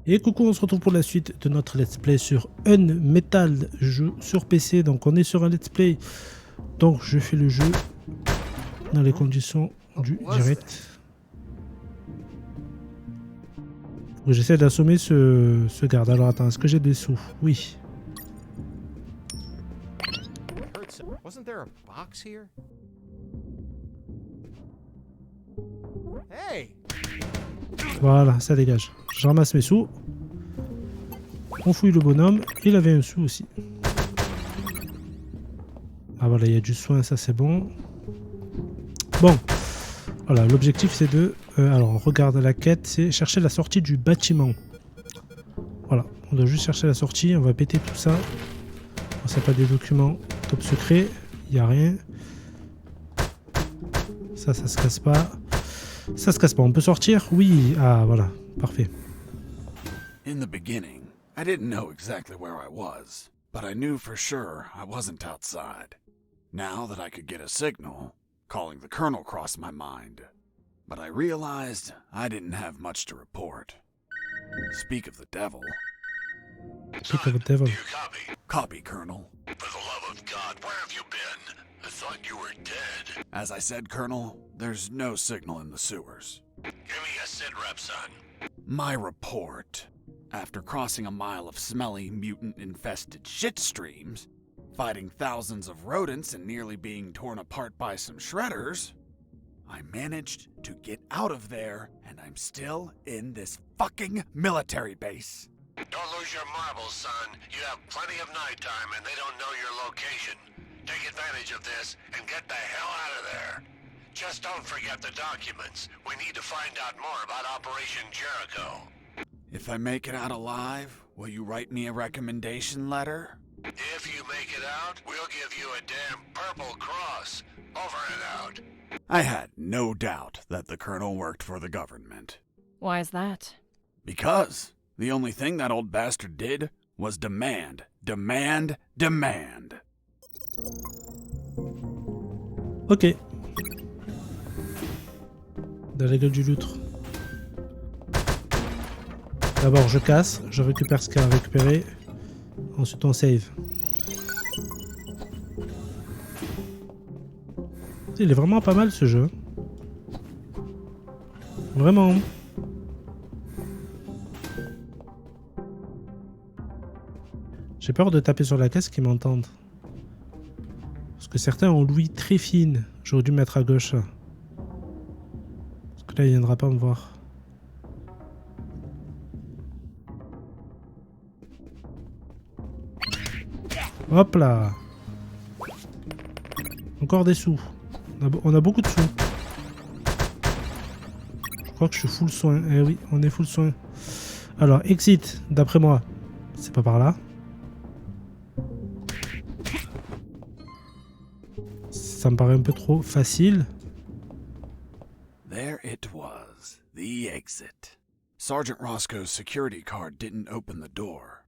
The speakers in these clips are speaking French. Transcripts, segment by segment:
Et coucou, on se retrouve pour la suite de notre let's play sur UNMETAL, jeu sur PC. Donc on est sur un let's play, donc je fais le jeu dans les conditions du direct. J'essaie d'assommer ce garde. Alors attends, est-ce que j'ai des sous? Oui. Voilà, ça dégage. Je ramasse mes sous. On fouille le bonhomme. Il avait un sou aussi. Ah voilà, il y a du soin, ça c'est bon. Bon. Voilà, l'objectif c'est de... alors, on regarde la quête, c'est chercher la sortie du bâtiment. Voilà, on doit juste chercher la sortie. On va péter tout ça. C'est pas des documents top secret. Il n'y a rien. Ça se casse pas. Ça se casse pas. On peut sortir? Oui. Ah, voilà. Parfait. In the beginning, I didn't know exactly where I was, but I knew for sure I wasn't outside. Now that I could get a signal, calling the colonel crossed my mind. But I realized I didn't have much to report. Speak of the devil. Speak of the devil. Do you copy? Copy, Colonel. For the love of God, where have you been? I thought you were dead. As I said, Colonel, there's no signal in the sewers. Give me a sit rep, son. My report. After crossing a mile of smelly, mutant-infested shit streams, fighting thousands of rodents and nearly being torn apart by some shredders, I managed to get out of there, and I'm still in this fucking military base. Don't lose your marbles, son. You have plenty of nighttime and they don't know your location. Take advantage of this and get the hell out of there. Just don't forget the documents. We need to find out more about Operation Jericho. If I make it out alive, will you write me a recommendation letter? If you make it out, we'll give you a damn purple cross. Over and out. I had no doubt that the colonel worked for the government. Why is that? Because the only thing that old bastard did was demand, demand, demand. Ok. Dans la gueule du loutre. D'abord je casse, je récupère ce qu'il y a à récupérer. Ensuite on save. Il est vraiment pas mal ce jeu. Vraiment. J'ai peur de taper sur la caisse qu'ils m'entendent. Parce que certains ont l'ouïe très fine. J'aurais dû me mettre à gauche. Parce que là il viendra pas me voir. Hop là. Encore des sous. On a beaucoup de sous. Je crois que je suis full soin. Eh oui, on est full soin. Alors, exit, d'après moi. C'est pas par là. Ça me paraît un peu trop facile. There it was, the exit. Sergeant Roscoe's security card didn't open the door,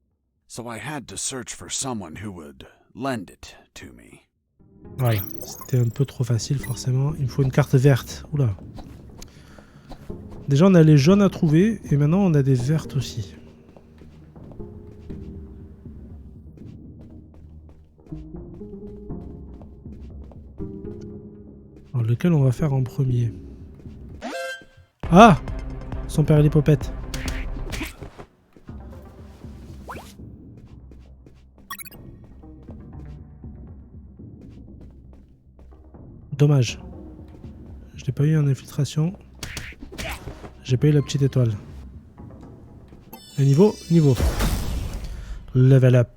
so I had to search for someone who would lend it to me. Voilà, c'était un peu trop facile forcément. Il me faut une carte verte. Oula. Déjà on a les jaunes à trouver et maintenant on a des vertes aussi. Alors lequel on va faire en premier? Ah! Son père l'hypopète. Dommage. Je l'ai pas eu en infiltration. J'ai pas eu la petite étoile. Et niveau. Level up.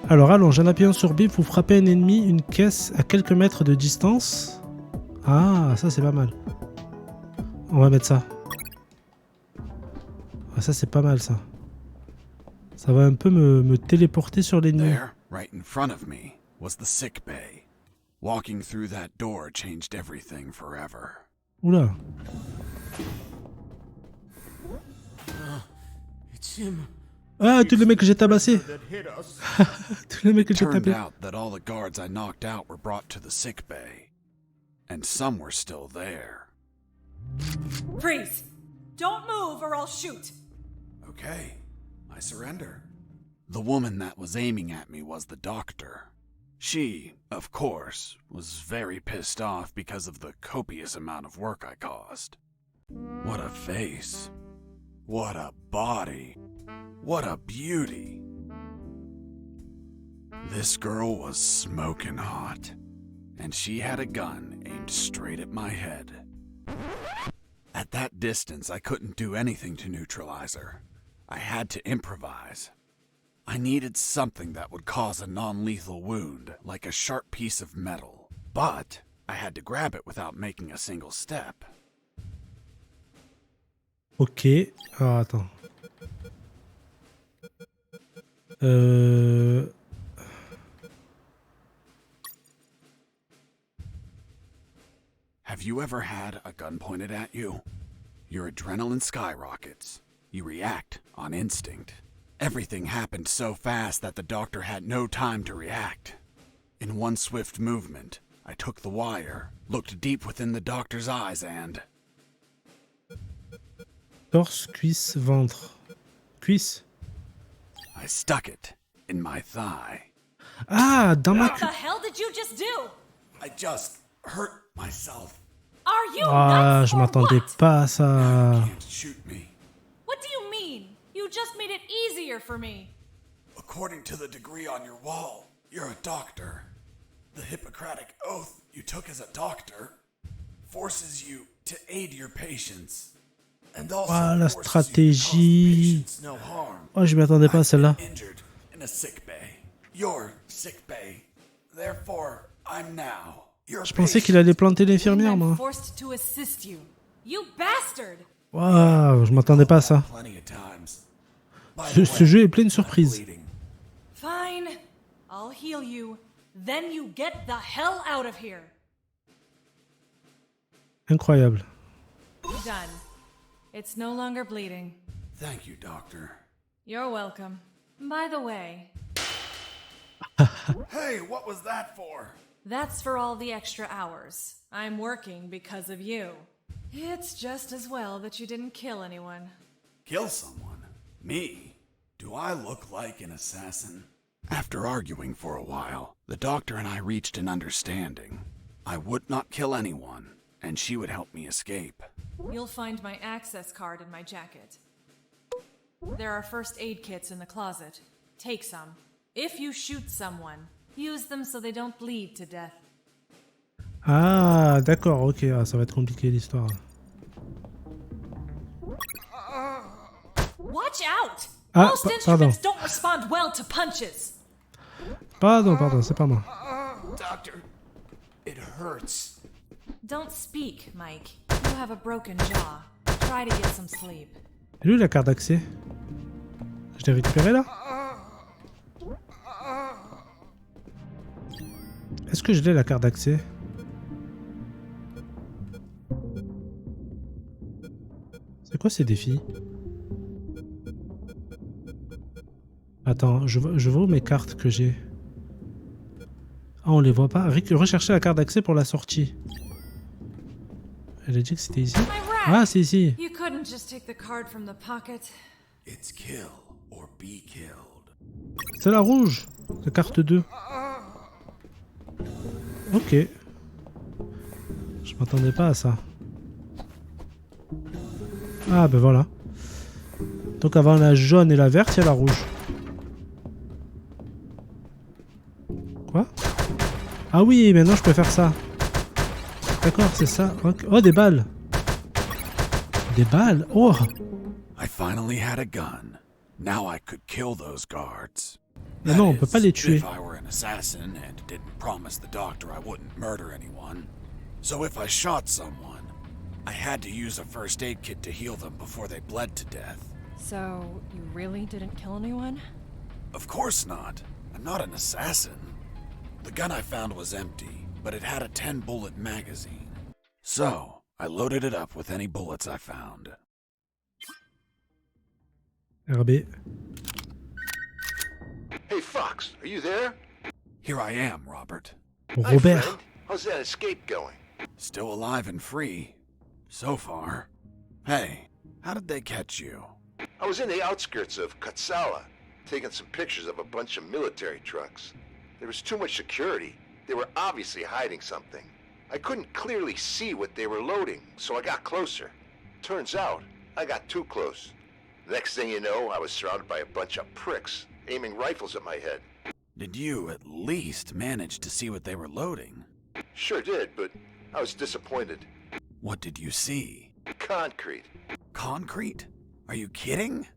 Alors allonge en appuyant sur B pour frapper un ennemi, une caisse à quelques mètres de distance. Ah, ça c'est pas mal. On va mettre ça. Ah, ça c'est pas mal ça. Ça va un peu me téléporter sur l'ennemi. There, right in front of me, was the sick bay. Walking through that door changed everything forever. Oula. Ah, tous les mecs que j'ai tabassés. Tous les mecs que j'ai Turned tapés. out that all the guards I knocked out were brought to the sick bay. And some were still there. Freeze! Don't move or I'll shoot! Okay, I surrender. The woman that was aiming at me was the doctor. She, of course, was very pissed off because of the copious amount of work I caused. What a face. What a body. What a beauty. This girl was smoking hot, and she had a gun aimed straight at my head. At that distance, I couldn't do anything to neutralize her. I had to improvise. I needed something that would cause a non-lethal wound, like a sharp piece of metal. But I had to grab it without making a single step. Ok. Alors, attends. Have you ever had a gun pointed at you? Your adrenaline skyrockets. You react on instinct. Everything happened so fast that the doctor had no time to react. In one swift movement, I took the wire, looked deep within the doctor's eyes and... Torse, cuisse, ventre. Cuisse. I stuck it in my thigh. Ah, dans ma What the hell did you just do? I just hurt myself. Are you Ah, nuts je or m'attendais what? pas à ça. Can't shoot me. What do you mean? You just made it easier for me. According to the degree on your wall, you're a doctor. The Hippocratic oath you took as a doctor forces you to aid your patients. And also Ah, la forces you to cause stratégie. patients no harm. Oh, je m'attendais pas à I've celle-là. been injured in a sick bay. Your sick bay. Therefore, I'm now your Je pensais qu'il allait planter l'infirmière, I'm moi. forced to assist you. You bastard! Waouh, je m'attendais pas à ça. Plenty of times. By Ce, the ce way, jeu est plein de I'm surprises. bleeding. Fine. I'll heal you. Then you get the hell out of here. Incroyable. Done. It's no longer bleeding. Thank you, doctor. You're welcome. By the way, Hey, what was that for? that's for all the extra hours. I'm working because of you. It's just as well that you didn't kill anyone. Kill someone? Me? Do I look like an assassin? After arguing for a while, the doctor and I reached an understanding. I would not kill anyone, and she would help me escape. You'll find my access card in my jacket. There are first aid kits in the closet. Take some. If you shoot someone, use them so they don't bleed to death. Ah, d'accord, ok. Ah, ça va être compliqué l'histoire. Watch out! Ah, Most pardon. instruments don't respond well to punches. Pardon, c'est pas moi. Doctor, it hurts. Don't speak, Mike. You have a broken jaw. Try to get some sleep. Elle est où la carte d'accès? Je l'ai récupérée là? Est-ce que je l'ai la carte d'accès? C'est quoi ces défis? Attends, je vois où mes cartes que j'ai. Ah, on les voit pas. Rechercher la carte d'accès pour la sortie. Elle a dit que c'était ici. My rat! Ah, c'est ici. You couldn't just take the card from the pocket. It's kill or be killed. C'est la rouge. La carte 2. Ok. Je m'attendais pas à ça. Ah ben voilà. Donc avant la jaune et la verte, il y a la rouge. Quoi? Ah oui, maintenant je peux faire ça. D'accord, c'est ça. Ok. Oh, des balles. Des balles? Oh! I finally had a gun. Now I could kill those guards. Mais non, on peut pas les tuer. If I were an assassin and didn't promise the doctor I wouldn't murder anyone. So if I shot someone, I had to use a first aid kit to heal them before they bled to death. So, you really didn't kill anyone? Of course not. I'm not an assassin. The gun I found was empty, but it had a 10-bullet magazine. So, I loaded it up with any bullets I found. RB. Hey, Fox, are you there? Here I am, Robert. Hi, Robert. friend. How's that escape going? Still alive and free. So far. Hey, how did they catch you? I was in the outskirts of Katsala, taking some pictures of a bunch of military trucks. There was too much security. They were obviously hiding something. I couldn't clearly see what they were loading, so I got closer. Turns out, I got too close. Next thing you know, I was surrounded by a bunch of pricks, aiming rifles at my head. Did you at least manage to see what they were loading? Sure did, but I was disappointed. What did you see? Concrete. Concrete? Are you kidding?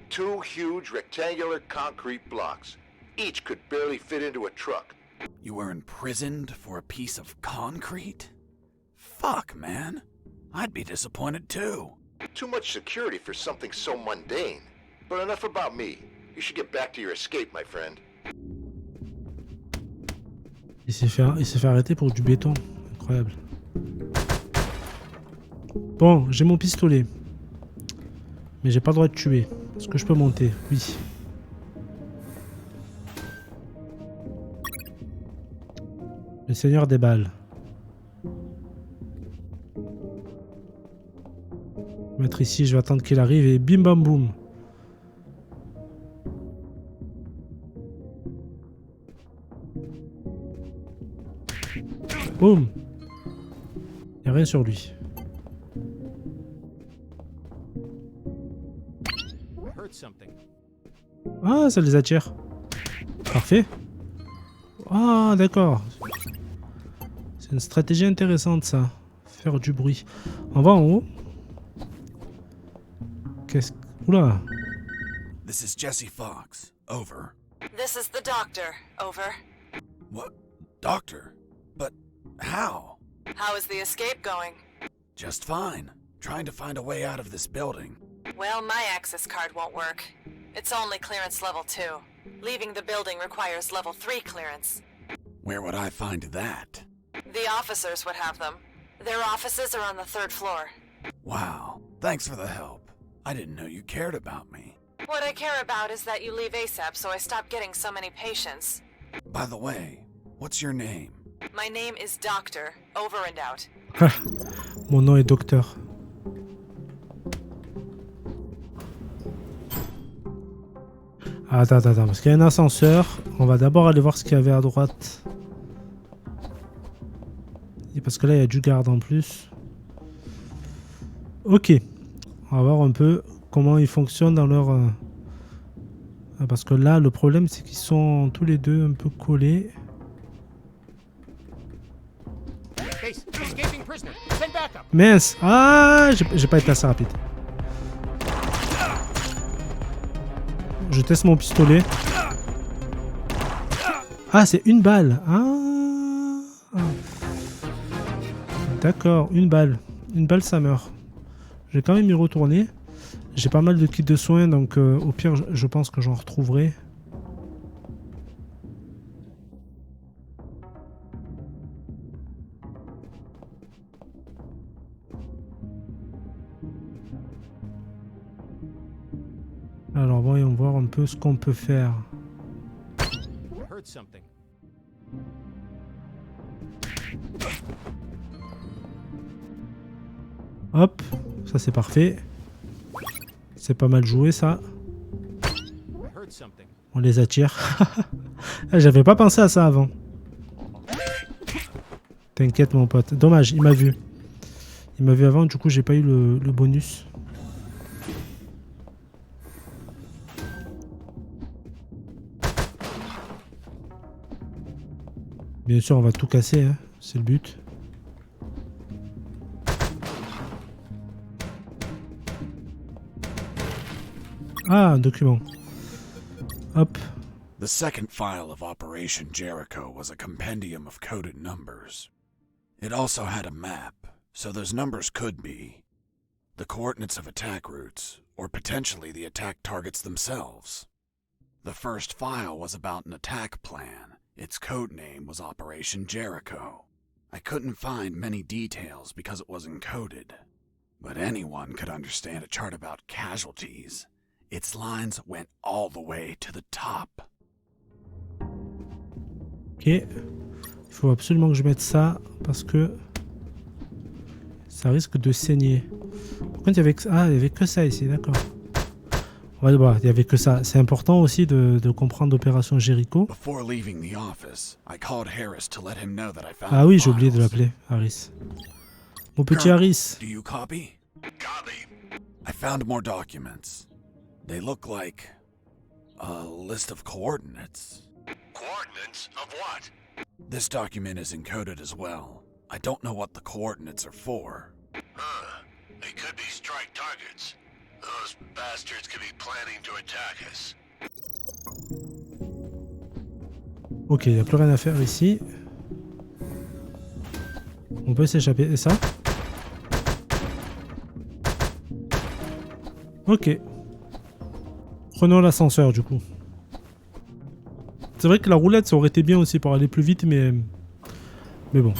2 huge rectangular concrete blocks. Each could barely fit into a truck. You were imprisoned for a piece of concrete? Fuck, man. I'd be disappointed too. Too much security for something so mundane. But enough about me. You should get back to your escape, my friend. Il s'est fait arrêter pour du béton. Incroyable. Bon, j'ai mon pistolet. Mais j'ai pas le droit de tuer. Est-ce que je peux monter? Oui. Le seigneur des balles. Je vais mettre ici, je vais attendre qu'il arrive et bim bam boum. Boum. Il n'y a rien sur lui. Ah, ça les attire. Parfait. Ah, d'accord. C'est une stratégie intéressante, ça. Faire du bruit. On va en haut. Qu'est-ce... Oula. This is Jesse Fox. Over. This is the doctor. Over. What? Doctor? But how? How is the escape going? Just fine. Trying to find a way out of this building. Well, my access card won't work. It's only clearance level 2. Leaving the building requires level 3 clearance. Where would I find that? The officers would have them. Their offices are on the 3rd floor. Wow. Thanks for the help. I didn't know you cared about me. What I care about is that you leave ASAP so I stop getting so many patients. By the way, what's your name? My name is Doctor. Over and out. Mon nom est docteur. Attends, parce qu'il y a un ascenseur. On va d'abord aller voir ce qu'il y avait à droite. Et parce que là, il y a du garde en plus. Ok. On va voir un peu comment ils fonctionnent dans leur... Parce que là, le problème, c'est qu'ils sont tous les deux un peu collés. Mince. Ah, j'ai pas été assez rapide. Je teste mon pistolet. Ah, c'est une balle. Ah. D'accord, une balle. Une balle, ça meurt. Je vais quand même y retourner. J'ai pas mal de kits de soins, donc au pire, je pense que j'en retrouverai. Alors voyons voir un peu ce qu'on peut faire. Hop, ça c'est parfait. C'est pas mal joué ça. On les attire. J'avais pas pensé à ça avant. T'inquiète mon pote. Dommage, il m'a vu. Il m'a vu avant, du coup j'ai pas eu le bonus. Bien sûr, on va tout casser, hein. C'est le but. Ah, un document. Hop. The second file of Operation Jericho was a compendium of coded numbers. It also had a map, so those numbers could be the coordinates of attack routes, or potentially the attack targets themselves. The first file was about an attack plan. Its code name was Operation Jericho. I couldn't find many details because it was encoded, but anyone could understand a chart about casualties. Its lines went all the way to the top. Ok. Il faut absolument que je mette ça parce que ça risque de saigner. Par contre, il y avait que ça ici, d'accord. Ouais, bah, il y avait que ça. C'est important aussi de comprendre l'opération Jericho. Before leaving the office, I called Harris to let him know that I found Ah the oui, j'ai oublié de files. l'appeler, Harris. Mon petit Colonel, Harris. do you copy? Copy. I found more documents. They look like a list of coordinates. Coordinates of what? This document is encoded as well. I don't know what the coordinates are for. Huh. They could be strike targets. Those bastards could be planning to attack us. Ok, il n'y a plus rien à faire ici. On peut s'échapper. Et ça? Ok. Prenons l'ascenseur du coup. C'est vrai que la roulette ça aurait été bien aussi pour aller plus vite, mais bon.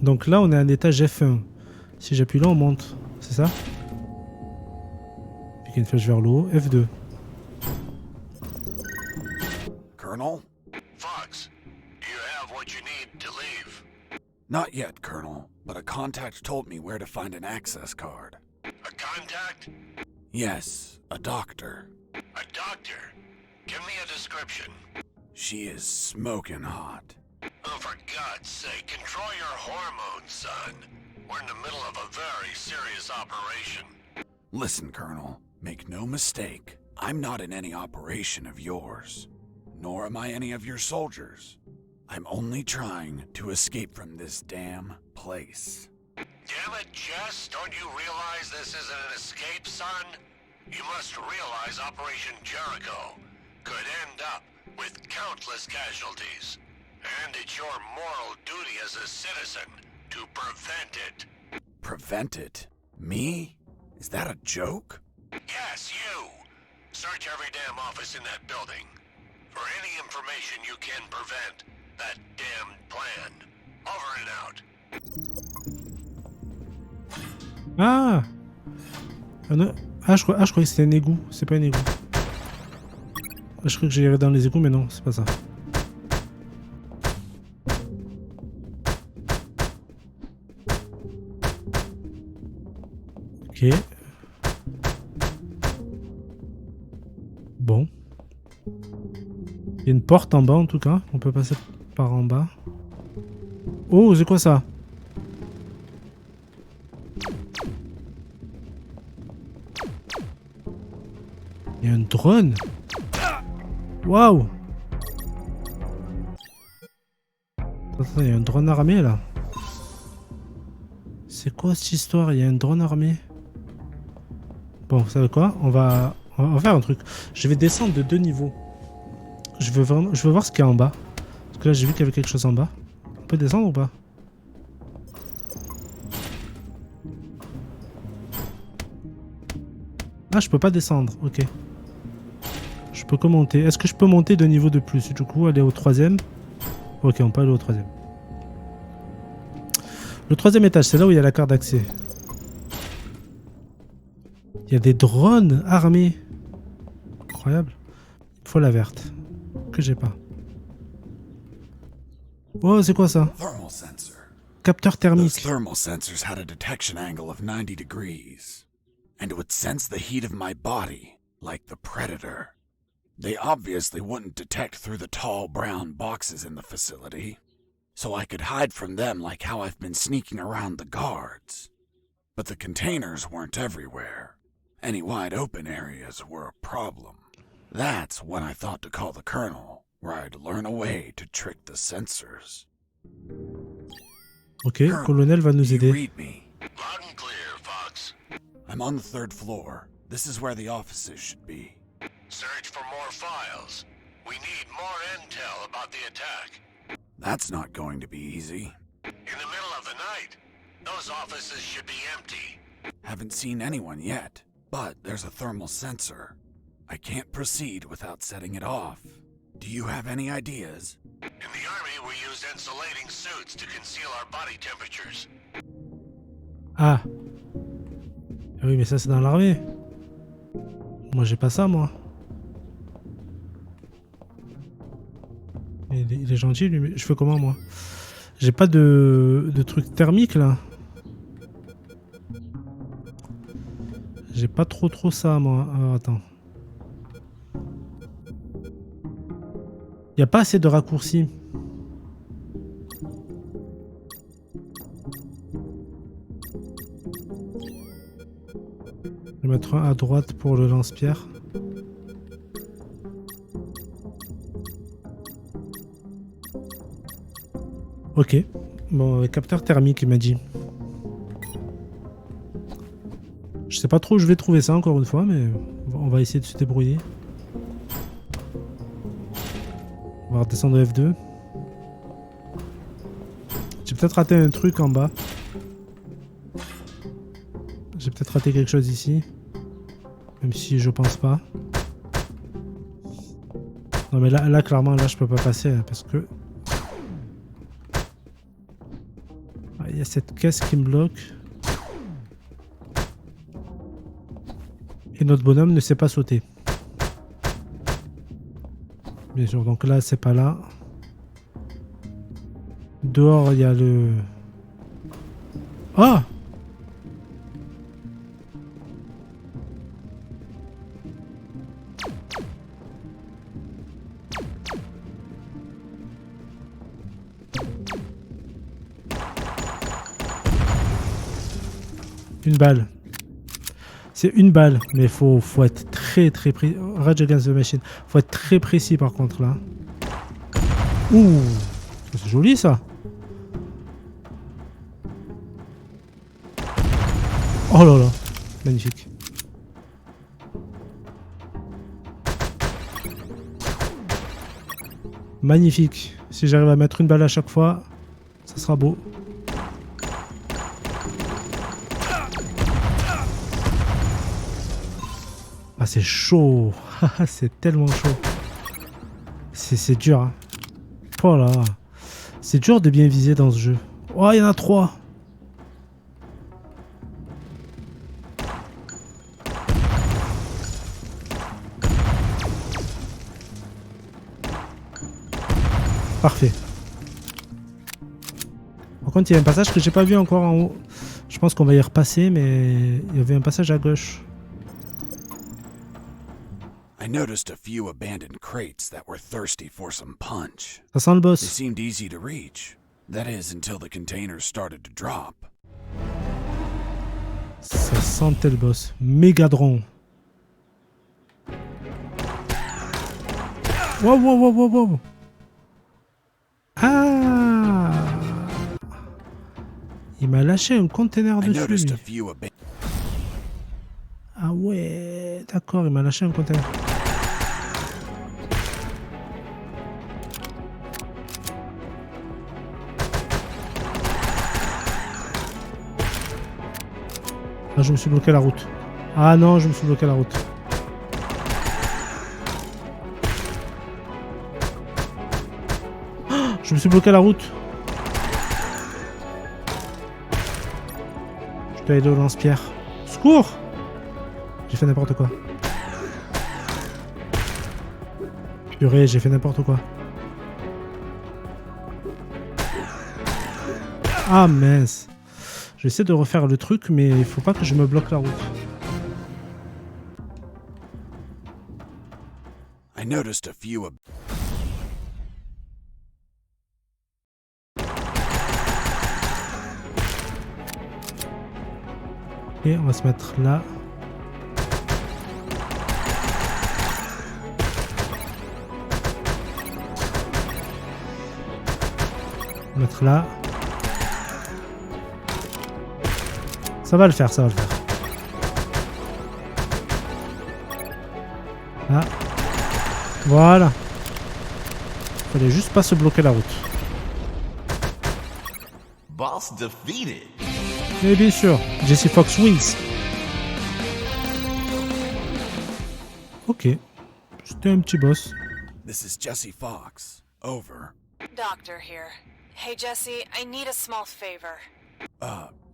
Donc là on est à un étage F1. Si j'appuie là on monte. C'est ça? Puis une flèche vers le haut. F2. Colonel? Fox, do you have what you need to leave? Not yet, Colonel, but a contact told me where to find an access card. A contact? Yes, a doctor. A doctor? Give me a description. She is smoking hot. Oh, for God's sake, control your hormones, son. We're in the middle of a very serious operation. Listen, Colonel, make no mistake. I'm not in any operation of yours. Nor am I any of your soldiers. I'm only trying to escape from this damn place. Damn it, Jess, don't you realize this isn't an escape, son? You must realize Operation Jericho could end up with countless casualties. And it's your moral duty as a citizen to prevent it. Prevent it? Me? Is that a joke? Yes, you. Search every damn office in that building for any information you can prevent that damned plan. Over and out. Ah, je croyais que c'était un égout. C'est pas un égout. Je croyais que j'irais dans les égouts, mais non, c'est pas ça. Ok. Bon. Il y a une porte en bas en tout cas. On peut passer par en bas. Oh, c'est quoi ça? Il y a un drone. Waouh. Attends, il y a un drone armé là. C'est quoi cette histoire? Il y a un drone armé. Bon, vous savez quoi? On va faire un truc. Je vais descendre de 2 niveaux. Je veux voir ce qu'il y a en bas. Parce que là, j'ai vu qu'il y avait quelque chose en bas. On peut descendre ou pas? Ah, je peux pas descendre. Ok. Je peux que monter. Est-ce que je peux monter 2 niveaux de plus? Du coup, aller au 3e. Ok, on peut aller au 3e. Le 3e étage, c'est là où il y a la carte d'accès. Il y a des drones armés. Incroyable. Il faut la verte. Que j'ai pas. Oh, c'est quoi ça? Thermal sensor. Capteur Those thermique. thermal sensors had a detection angle of 90 degrees, and would sense the heat of my body, like the predator. They obviously wouldn't detect through the tall brown boxes in the facility, so I could hide from them like how I've been sneaking around the guards. But the containers weren't everywhere. Any wide open areas were a problem. That's when I thought to call the colonel, where I'd learn a way to trick the sensors. Ok, colonel va nous Do you aider. read me? Loud and clear, Fox. I'm on the 3rd floor. This is where the offices should be. Search for more files. We need more intel about the attack. That's not going to be easy. In the middle of the night, those offices should be empty. Haven't seen anyone yet, but there's a thermal sensor. I can't proceed without setting it off. Do you have any ideas? In the Army, we use insulating suits to conceal our body temperatures. Ah. Ah oui, mais ça c'est dans l'armée. Moi j'ai pas ça, moi. Il est gentil, lui, mais je fais comment, moi? J'ai pas de truc thermique, là. J'ai pas trop ça, moi. Alors, attends. Il n'y a pas assez de raccourcis. Je vais mettre un à droite pour le lance-pierre. Ok. Bon, capteur thermique, il m'a dit. Je sais pas trop où je vais trouver ça encore une fois, mais on va essayer de se débrouiller. On va redescendre F2. J'ai peut-être raté un truc en bas. J'ai peut-être raté quelque chose ici. Même si je pense pas. Non mais là clairement, là je peux pas passer hein, parce que... Ah, il y a cette caisse qui me bloque. Et notre bonhomme ne sait pas sauter. Bien sûr, donc là c'est pas là. Dehors il y a le... Ah! Une balle. C'est une balle, mais faut être très précis. Rage Against the Machine. Faut être très précis par contre là. Ouh, c'est joli ça. Oh là là, magnifique. Magnifique. Si j'arrive à mettre une balle à chaque fois, ça sera beau. Ah c'est chaud. C'est tellement chaud. C'est dur. Hein. Oh là. C'est dur de bien viser dans ce jeu. Oh, il y en a 3. Parfait. Par contre, il y a un passage que j'ai pas vu encore en haut. Je pense qu'on va y repasser, mais il y avait un passage à gauche. I noticed a few abandoned crates that were thirsty for some punch. Ça sent le They boss. seemed easy to reach. That is, until the containers started to drop. Ça sentait le boss. Mégadron. Wow, wow, wow, wow, wow. Ah! Il m'a lâché un container I noticed dessus. a Lui. few abandoned. Ah ouais, d'accord, il m'a lâché un container. Ah, je me suis bloqué la route. Ah non, je me suis bloqué la route. Ah, je me suis bloqué la route. Je dois aller au lance-pierre. Secours! J'ai fait n'importe quoi. Purée, j'ai fait n'importe quoi. Ah mince. Je vais essayer de refaire le truc, mais il faut pas que je me bloque la route. I noticed a few. Et on va se mettre là. On va mettre là. Ça va le faire, ça va le faire. Là. Voilà. Fallait juste pas se bloquer la route. Boss defeated. Et bien sûr, Jesse Fox wins. Ok. C'était un petit boss. This is Jesse Fox. Over. Doctor here. Hey, Jesse, I need a small favor.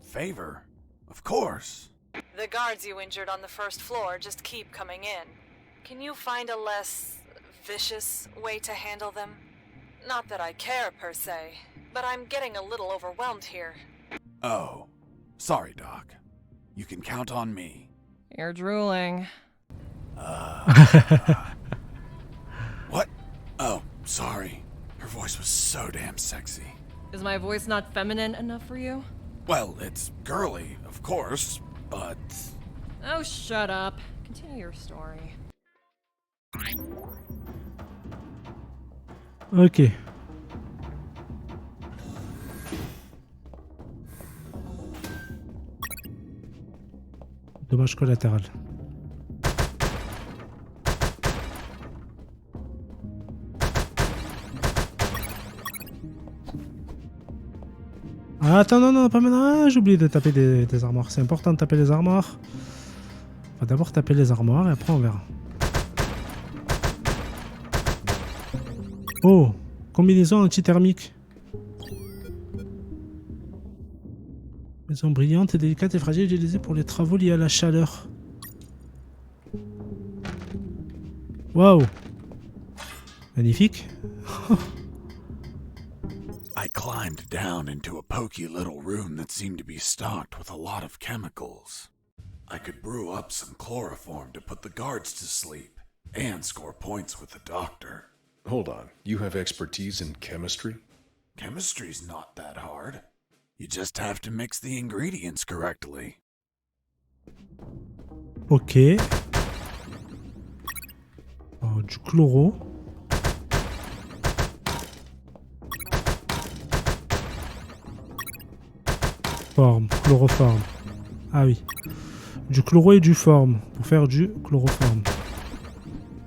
Favor? Of course. The guards you injured on the first floor just keep coming in. Can you find a less vicious way to handle them? Not that I care per se, but I'm getting a little overwhelmed here. Oh. Sorry, Doc. You can count on me. You're drooling. What? Oh, sorry. Her voice was so damn sexy. Is my voice not feminine enough for you? Well, it's girly, of course, but... Oh, shut up. Continue your story. Ok. Dommage collatéral. Ah, attends, non, non, pas maintenant. Ah, j'ai oublié de taper des armoires. C'est important de taper les armoires. On va d'abord taper les armoires et après on verra. Oh, combinaison antithermique. Maison brillante et délicate et fragile utilisée pour les travaux liés à la chaleur. Waouh. Magnifique. I climbed down into a poky little room that seemed to be stocked with a lot of chemicals. I could brew up some chloroform to put the guards to sleep and score points with the doctor. Hold on, you have expertise in chemistry? Chemistry's not that hard. You just have to mix the ingredients correctly. Ok. Oh, du chloro. Forme, chloroforme. Ah oui. Du chloro et du forme pour faire du chloroforme.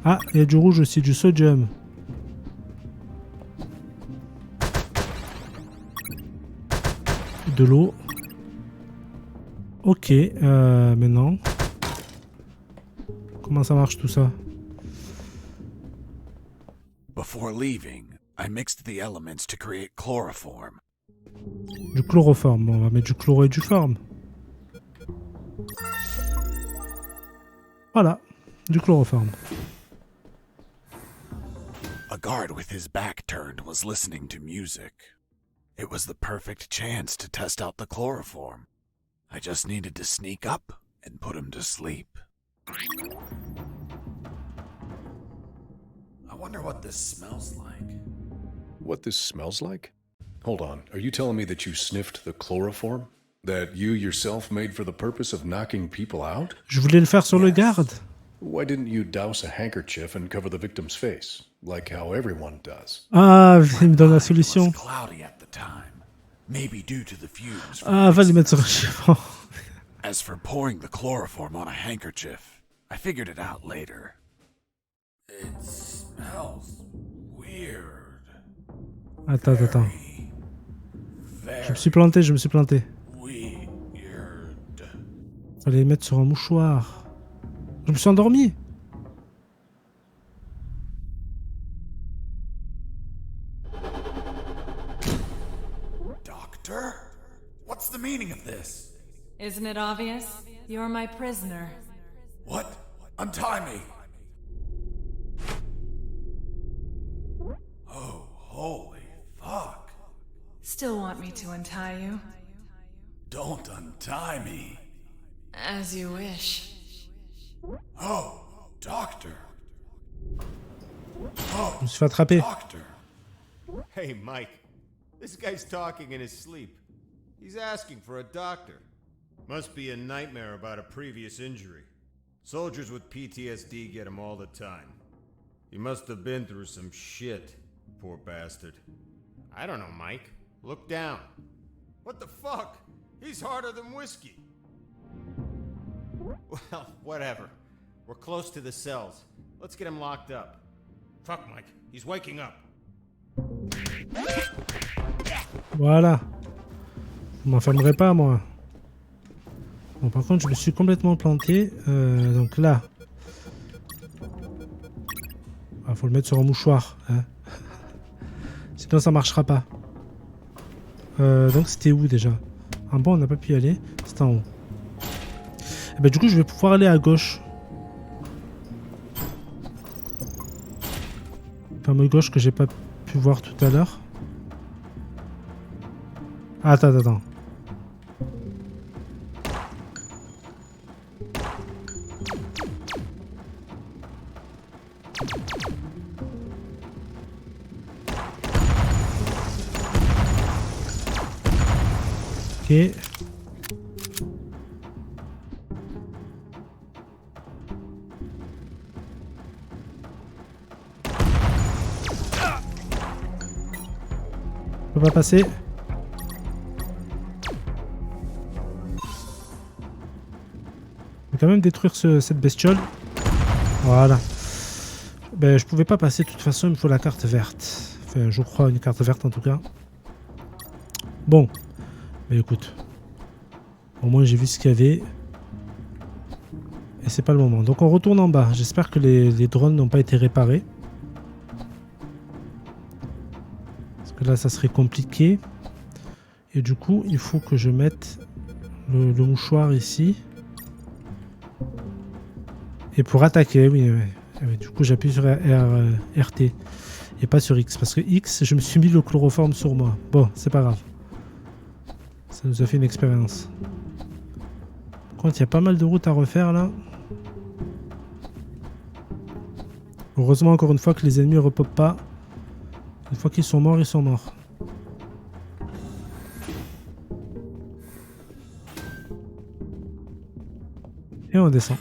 Ah, il y a du rouge aussi, du sodium. De l'eau. Ok, maintenant. Comment ça marche tout ça? Before leaving, I mixed the elements to create chloroform. Du chloroforme. Bon, on va mettre du chloro et du forme. Voilà, du chloroforme. A guard with his back turned was listening to music. It was the perfect chance to test out the chloroform. I just needed to sneak up and put him to sleep. I wonder what this smells like. What this smells like? Hold on, are you telling me that you sniffed the chloroform? That you yourself made for the purpose of knocking people out? Je voulais le faire sur le garde. Why didn't you douse a handkerchief and cover the victim's face, like how everyone does? Ah, il me donne la It solution. was cloudy at the time, maybe due to the fumes. from Ah, va lui mixing mettre sur the un chiffon. As for pouring the chloroform on a handkerchief, I figured it out later. It smells weird. Attends. Je me suis planté, Weird. Fallait les mettre sur un mouchoir. Je me suis endormi. Doctor? What's the meaning of this? Isn't it obvious? You're my prisoner. What? Untie me! Oh, holy fuck. Still want me to untie you? Don't untie me. As you wish. Oh, doctor. Je me suis fait attraper. Doctor. Hey, Mike. This guy's talking in his sleep. He's asking for a doctor. Must be a nightmare about a previous injury. Soldiers with PTSD get him all the time. He must have been through some shit, poor bastard. I don't know, Mike. Look down. What the fuck? He's harder than whiskey. Well, whatever. We're close to the cells. Let's get him locked up. Fuck, Mike. He's waking up. Voilà. Je m'enfermerai pas, moi. Bon, par contre, je me suis complètement planté. Donc là. Ah, faut le mettre sur un mouchoir. Hein. Sinon, ça marchera pas. Donc, c'était où déjà? En bas, on n'a pas pu y aller. C'était en haut. Et ben, du coup, je vais pouvoir aller à gauche. Le fameux gauche que j'ai pas pu voir tout à l'heure. Attends. Ok. Je peux pas passer. Je vais quand même détruire cette bestiole. Voilà. Ben, je pouvais pas passer de toute façon, il me faut la carte verte. Enfin, je crois une carte verte en tout cas. Bon. Mais écoute. Au moins j'ai vu ce qu'il y avait. Et c'est pas le moment. Donc on retourne en bas. J'espère que les drones n'ont pas été réparés. Parce que là ça serait compliqué. Et du coup il faut que je mette le mouchoir ici. Et pour attaquer, oui. Du coup j'appuie sur RT. Et pas sur X. Parce que X, je me suis mis le chloroforme sur moi. Bon, c'est pas grave. Ça nous a fait une expérience. Par contre, il y a pas mal de routes à refaire là. Heureusement, encore une fois, que les ennemis ne repopent pas. Une fois qu'ils sont morts, ils sont morts. Et on descend.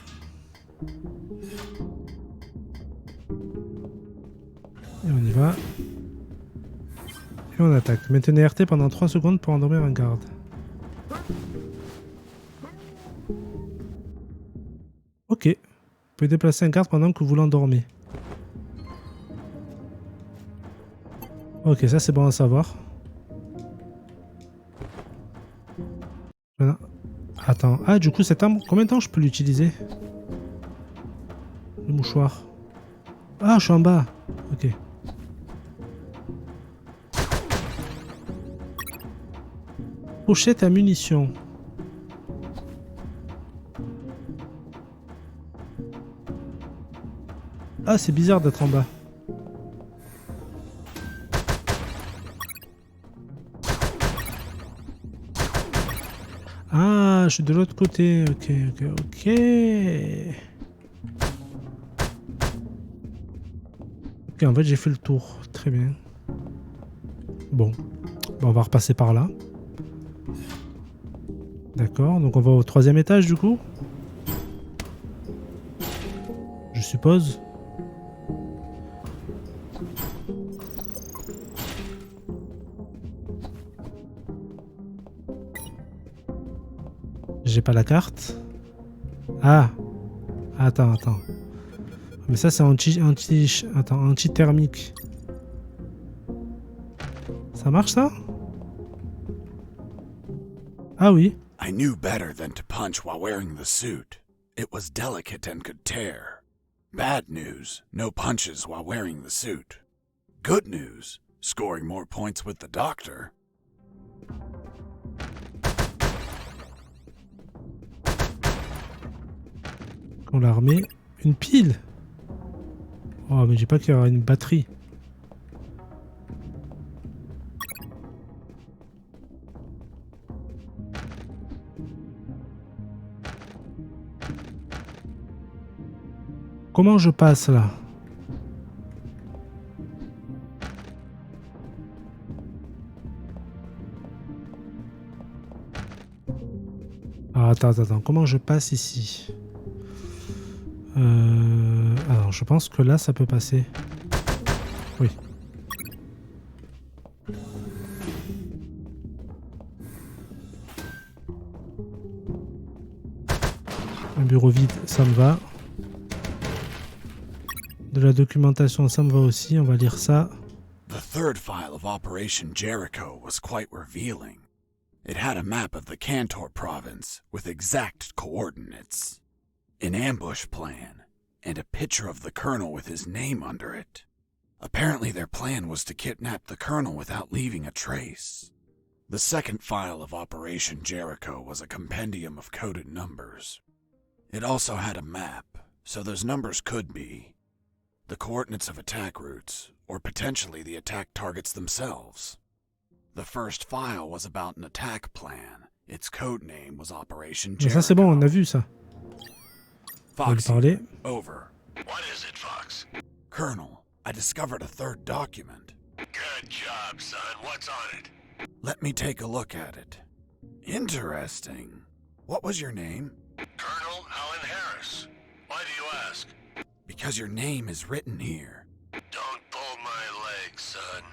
Et on y va. Et on attaque. Maintenez RT pendant 3 secondes pour endormir un garde. Ok. Vous pouvez déplacer un garde pendant que vous l'endormez. Ok, ça c'est bon à savoir. Voilà. Attends. Ah, du coup, cette arme, combien de temps je peux l'utiliser? Le mouchoir. Ah, je suis en bas. Ok. Pochette à munitions. Ah, c'est bizarre d'être en bas. Ah, je suis de l'autre côté. Ok, ok, ok. Ok, en fait, j'ai fait le tour. Très bien. Bon. On va repasser par là. D'accord, donc on va au 3e étage du coup. Je suppose. J'ai pas la carte. Ah. Attends. Mais ça c'est anti-thermique. Ça marche ça? Ah oui. I knew better than to punch while wearing the suit. It was delicate and could tear. Bad news, no punches while wearing the suit. Good news, scoring more points with the doctor. On l'a remis. Une pile. Oh, mais j'ai pas qu'il y aura une batterie. Comment je passe là? Ah, attends. Comment je passe ici? Alors, je pense que là, ça peut passer. Oui. Un bureau vide, ça me va. De la documentation, ça me va aussi. On va lire ça. The third file of Operation Jericho was quite revealing. It had a map of the Cantor province with exact coordinates, an ambush plan, and a picture of the colonel with his name under it. Apparently their plan was to kidnap the colonel without leaving a trace. The second file of Operation Jericho was a compendium of coded numbers. It also had a map, so those numbers could be the coordinates of attack routes, or potentially the attack targets themselves. The first file was about an attack plan. Its code name was Operation Jericho. Ça c'est bon, on a vu ça. On va lui parler. Over. What is it, Fox? Colonel, I discovered a third document. Good job, son. What's on it? Let me take a look at it. Interesting. What was your name? Colonel Alan Harris. Why do you ask? Because your name is written here. Don't pull my leg, son.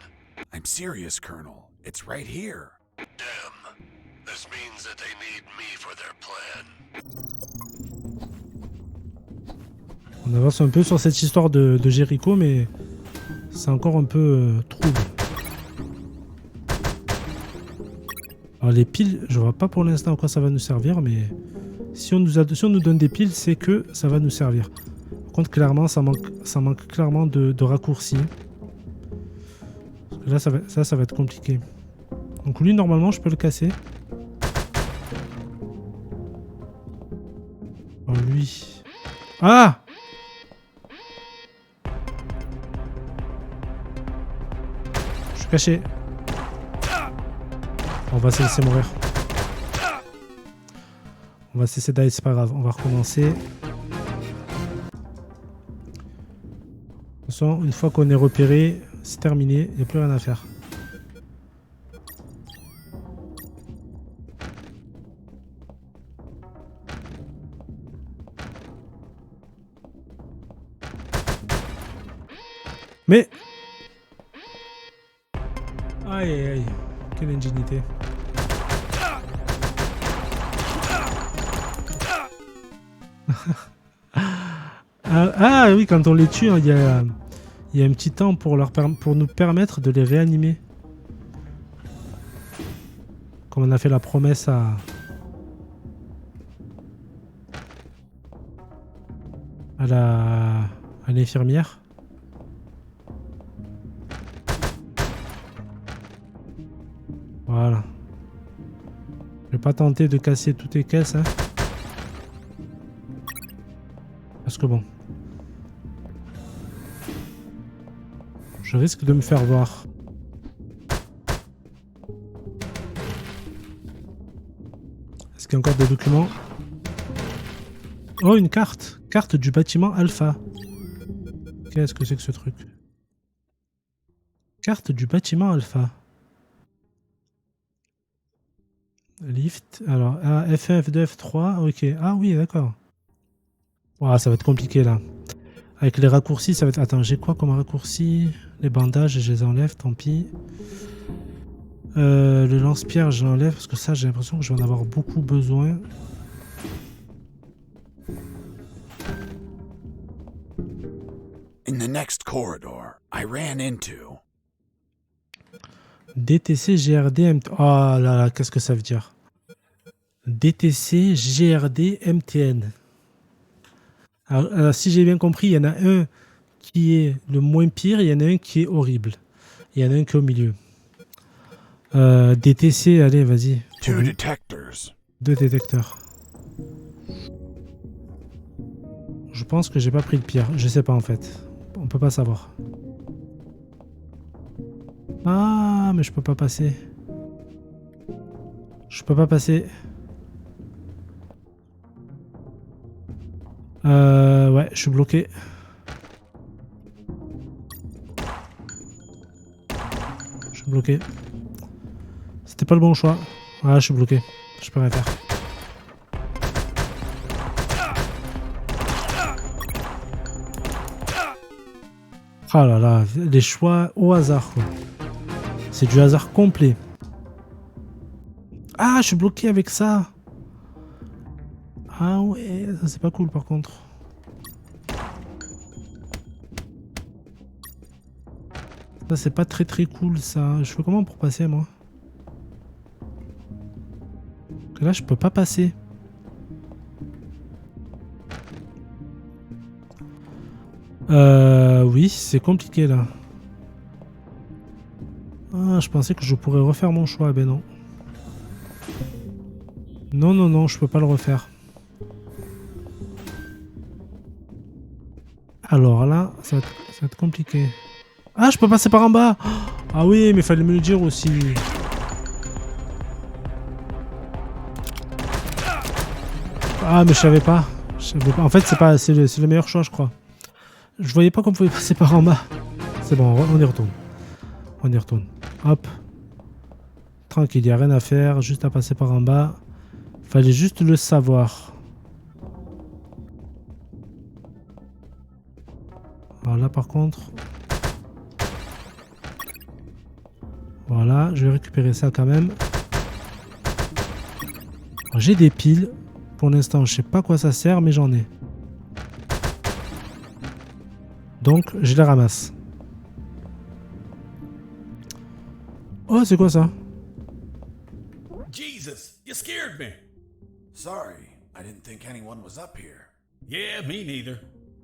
I'm serious, Colonel. It's right here. Damn. This means that they need me for their plan. On avance un peu sur cette histoire de Jericho, mais c'est encore un peu trouble. Alors les piles, je vois pas pour l'instant à quoi ça va nous servir, mais si on nous donne des piles, c'est que ça va nous servir. Par contre, clairement, ça manque clairement de raccourcis. Parce que là, ça va être compliqué. Donc lui, normalement, je peux le casser. Alors lui... Ah! Je suis caché. On va se laisser mourir. On va cesser d'aller, c'est pas grave. On va recommencer. De toute façon, une fois qu'on est repéré, c'est terminé. Il n'y a plus rien à faire. Mais... Aïe aïe aïe. Quelle ingéniité. Ah oui, quand on les tue, il y a un petit temps pour nous permettre de les réanimer. Comme on a fait la promesse à l'infirmière. Voilà. Je vais pas tenter de casser toutes les caisses, hein. Parce que bon. Je risque de me faire voir. Est-ce qu'il y a encore des documents? Oh, une carte. Carte du bâtiment Alpha. Qu'est-ce que c'est que ce truc? Carte du bâtiment Alpha. Lift. Alors, F1, F2, F3. Ok. Ah oui, d'accord. Wow, ça va être compliqué là. Avec les raccourcis, ça va être... Attends, j'ai quoi comme raccourci? Les bandages, je les enlève, tant pis. Le lance-pierre, je l'enlève parce que ça, j'ai l'impression que je vais en avoir beaucoup besoin. In the next corridor, I ran into... DTC, GRD, MTN. Oh là là, qu'est-ce que ça veut dire? DTC, GRD, MTN. Alors, si j'ai bien compris, il y en a un qui est le moins pire, il y en a un qui est horrible. Il y en a un qui est au milieu. DTC, allez, vas-y. Two detectors. 2 détecteurs. Je pense que j'ai pas pris le pire. Je sais pas en fait. On peut pas savoir. Ah, mais je peux pas passer. Je peux pas passer. Ouais, je suis bloqué. Je suis bloqué. C'était pas le bon choix. Ah, je suis bloqué. Je peux rien faire. Ah là là, les choix au hasard quoi. C'est du hasard complet. Ah, je suis bloqué avec ça. Ah ouais, ça c'est pas cool par contre. Ça c'est pas très cool ça. Je fais comment pour passer moi? Que là je peux pas passer. Oui, c'est compliqué là. Ah, je pensais que je pourrais refaire mon choix, ben non. Non, non, non, je peux pas le refaire. Alors là, ça va être compliqué. Ah, je peux passer par en bas. Ah oui, mais fallait me le dire aussi. Ah, mais je savais pas. En fait, c'est le meilleur choix, je crois. Je voyais pas qu'on pouvait passer par en bas. C'est bon, on y retourne. On y retourne. Hop. Tranquille, il n'y a rien à faire, juste à passer par en bas. Fallait juste le savoir. Alors là par contre... Voilà, je vais récupérer ça quand même. J'ai des piles. Pour l'instant, je sais pas à quoi ça sert, mais j'en ai. Donc, je les ramasse. Oh, c'est quoi ça? Jesus, you scared me. Sorry, I didn't think anyone was up here. Yeah, me neither.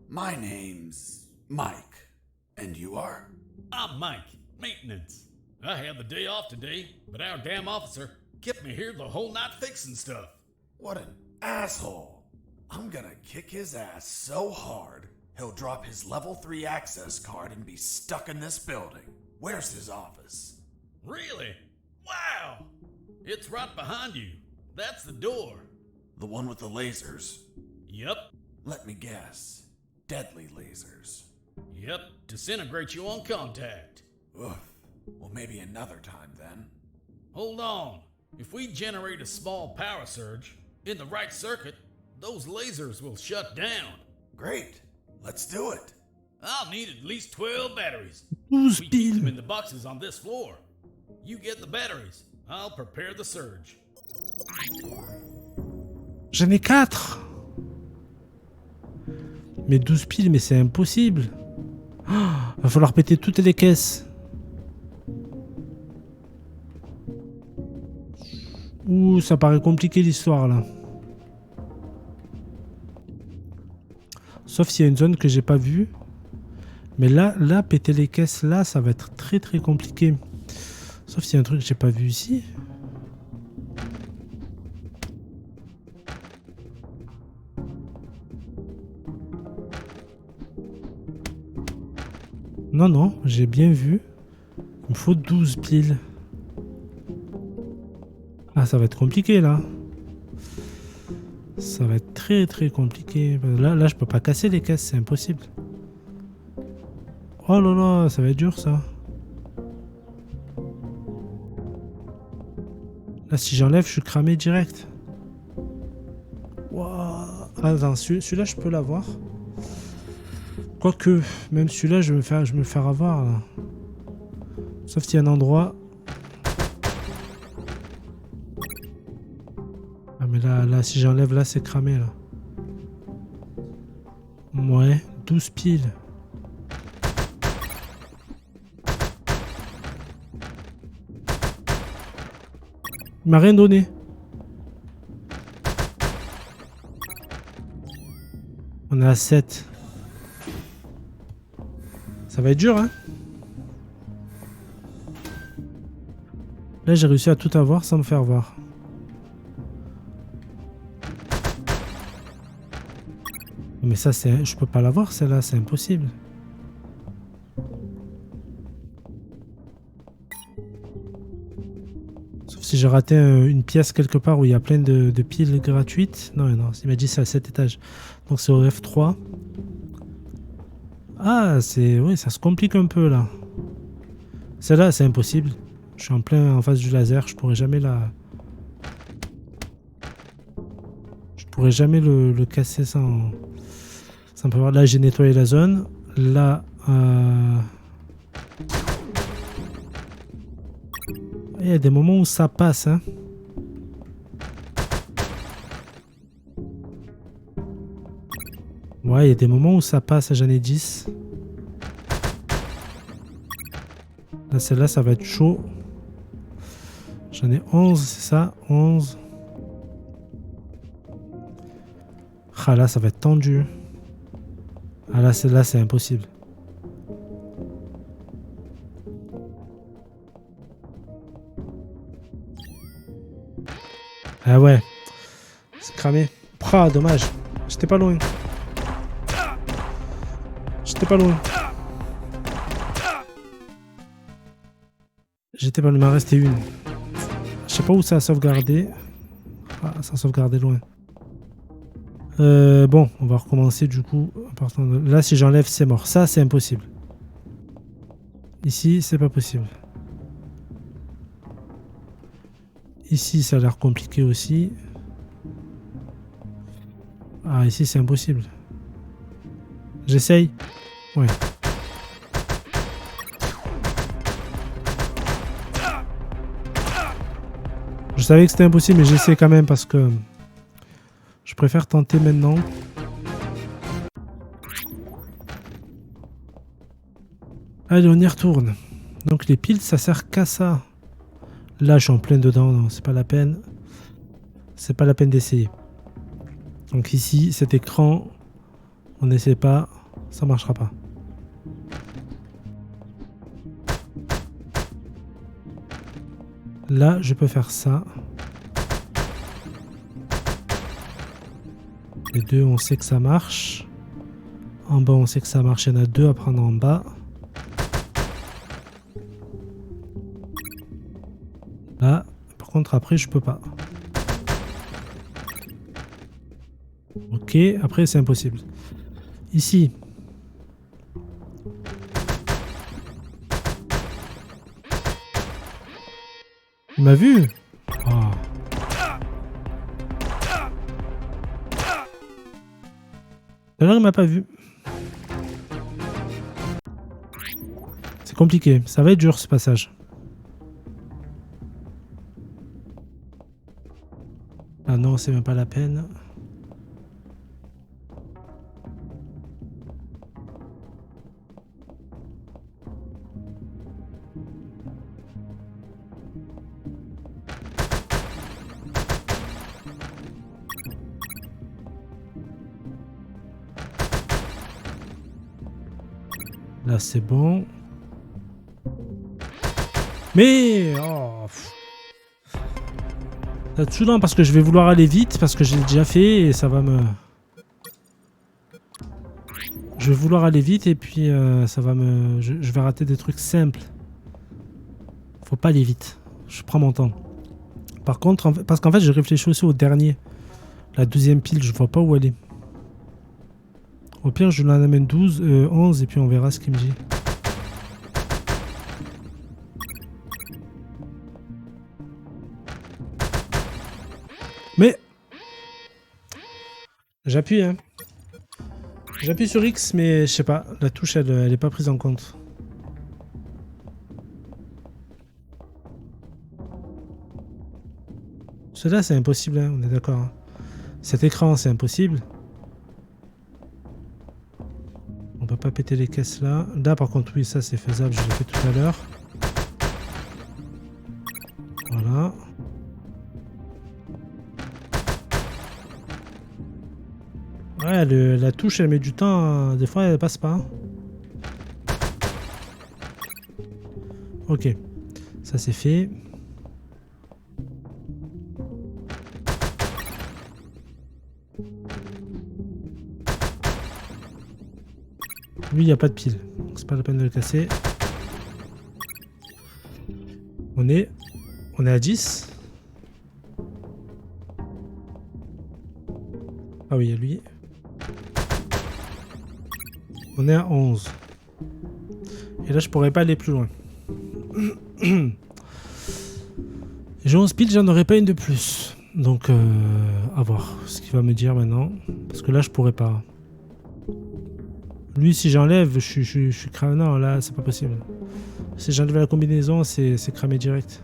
My name's Mike. And you are? I'm Mike, maintenance. I had the day off today, but our damn officer kept me here the whole night fixing stuff. What an asshole. I'm gonna kick his ass so hard, he'll drop his level 3 access card and be stuck in this building. Where's his office? Really? Wow! It's right behind you. That's the door. The one with the lasers? Yep. Let me guess. Deadly lasers. Yep, disintegrate you on contact. Oof. Well, maybe another time then. Hold on. If we generate a small power surge in the right circuit, those lasers will shut down. Great. Let's do it. I'll need at least 12 batteries. 12 We keep them piles. in the boxes on this floor. You get the batteries. I'll prepare the surge. J'en ai 4. Mais 12 piles, mais c'est impossible. Oh, va falloir péter toutes les caisses. Ouh, ça paraît compliqué l'histoire là. Sauf s'il y a une zone que j'ai pas vue. Mais là, péter les caisses là, ça va être très très compliqué. Sauf s'il y a un truc que j'ai pas vu ici. Non, non, j'ai bien vu. Il me faut 12 piles. Ah, ça va être compliqué là. Ça va être très très compliqué. Là, je peux pas casser les caisses, c'est impossible. Oh là là, ça va être dur ça. Là, si j'enlève, je suis cramé direct. Wow. Attends, celui-là, je peux l'avoir. Quoique, même celui-là, je vais me faire avoir là. Sauf s'il y a un endroit. Ah mais là si j'enlève là c'est cramé là. Ouais, 12 piles. Il m'a rien donné. On est à 7. Ça va être dur hein. Là j'ai réussi à tout avoir sans me faire voir. Mais ça, je peux pas l'avoir, celle-là, c'est impossible. Sauf si j'ai raté une pièce quelque part où il y a plein de piles gratuites. Non, non, il m'a dit c'est à 7 étages. Donc c'est au F3. Ah, oui, ça se complique un peu là. Celle-là, c'est impossible. Je suis en plein en face du laser, je pourrais jamais la... Je pourrais jamais le casser sans... Ça peut voir. Là, j'ai nettoyé la zone. Là, il y a des moments où ça passe. Hein. Ouais, il y a des moments où ça passe. J'en ai 10. Là, celle-là, ça va être chaud. J'en ai 11, c'est ça? 11. Ah, là, ça va être tendu. Ah là c'est impossible. Ah ouais. C'est cramé. Ah dommage. J'étais pas loin. J'étais pas loin. J'étais pas loin. Il m'en restait une. Je sais pas où ça a sauvegardé. Ah, ça a sauvegardé loin. Bon, on va recommencer du coup. Là, si j'enlève, c'est mort. Ça, c'est impossible. Ici, c'est pas possible. Ici, ça a l'air compliqué aussi. Ah, ici, c'est impossible. J'essaye. Ouais. Je savais que c'était impossible, mais j'essaie quand même parce que je préfère tenter maintenant. Allez, on y retourne. Donc les piles, ça sert qu'à ça. Là, je suis en plein dedans, non, c'est pas la peine. C'est pas la peine d'essayer. Donc ici, cet écran, on n'essaie pas, ça marchera pas. Là, je peux faire ça. Les deux, on sait que ça marche. En bas, on sait que ça marche. Il y en a deux à prendre en bas. Là, par contre, après, je peux pas. Ok, après, c'est impossible. Ici. Il m'a vu. Oh. Alors, il m'a pas vu. C'est compliqué. Ça va être dur, ce passage. Ah non, c'est même pas la peine. Là, c'est bon. Mais... Oh. C'est saoulant parce que je vais vouloir aller vite, parce que j'ai déjà fait et ça va me... Je vais vouloir aller vite et puis ça va me... Je vais rater des trucs simples. Faut pas aller vite. Je prends mon temps. Par contre, parce qu'en fait, j'ai réfléchi aussi au dernier. La deuxième pile, je vois pas où elle est. Au pire, je l'en amène 12, 11 et puis on verra ce qu'il me dit. Mais j'appuie, hein. J'appuie sur X, mais je sais pas, la touche elle est pas prise en compte. Cela c'est impossible, hein, on est d'accord. Hein. Cet écran c'est impossible. On peut pas péter les caisses là. Là par contre oui ça c'est faisable, je l'ai fait tout à l'heure. Voilà. Ouais, la touche elle met du temps, des fois elle passe pas. Hein. Ok, ça c'est fait. Lui il n'y a pas de pile, donc c'est pas la peine de le casser. On est à 10. Ah oui, il y a lui. On est à 11. Et là, je pourrais pas aller plus loin. J'ai 11 piles, j'en aurais pas une de plus. Donc, à voir ce qu'il va me dire maintenant. Parce que là, je pourrais pas. Lui, si j'enlève, je suis cramé. Non, là, c'est pas possible. Si j'enlève la combinaison, c'est cramé direct.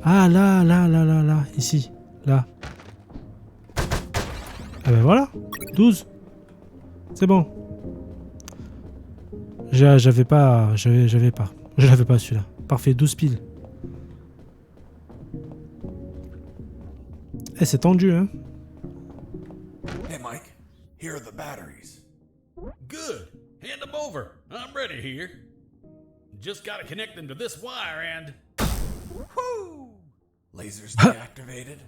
Ah, là. Ici. Là. Ah ben voilà. 12. C'est bon. J'avais pas. Je l'avais pas celui-là. Parfait, 12 piles. Eh, c'est tendu, hein. Hey, Mike. Here are the batteries. Good. Hand them over. I'm ready here. Just gotta connect them to this wire and... Whoo! Lasers deactivated?